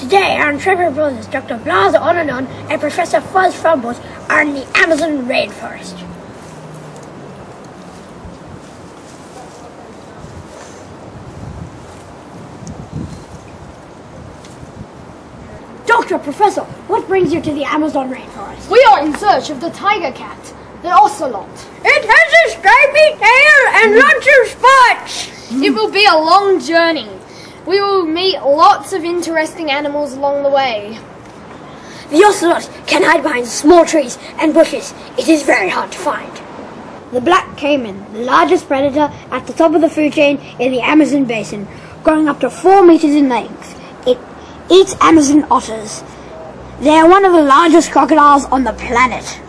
Today, our intrepid brothers, Dr. Blas Onanon and Professor Fuzz Frumbles, are in the Amazon rainforest. Professor, what brings you to the Amazon rainforest? We are in search of the tiger cat, the ocelot. It has a stripy tail and lots of spots. It will be a long journey. We will meet lots of interesting animals along the way. The ocelot can hide behind small trees and bushes. It is very hard to find. The black caiman, the largest predator at the top of the food chain in the Amazon basin, growing up to 4 meters in length. It eats Amazon otters. They are one of the largest crocodiles on the planet.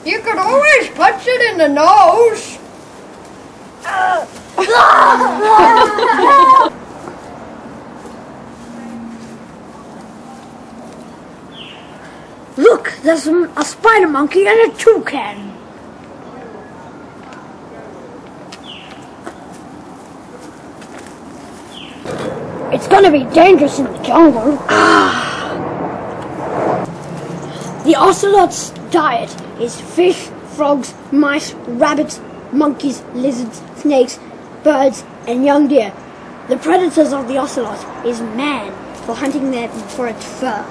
You could always punch it in the nose. Look, there's a spider monkey and a toucan. It's gonna be dangerous in the jungle. The ocelot's diet is fish, frogs, mice, rabbits, monkeys, lizards, snakes, birds, and young deer. The predators of the ocelot is man for hunting them for its fur.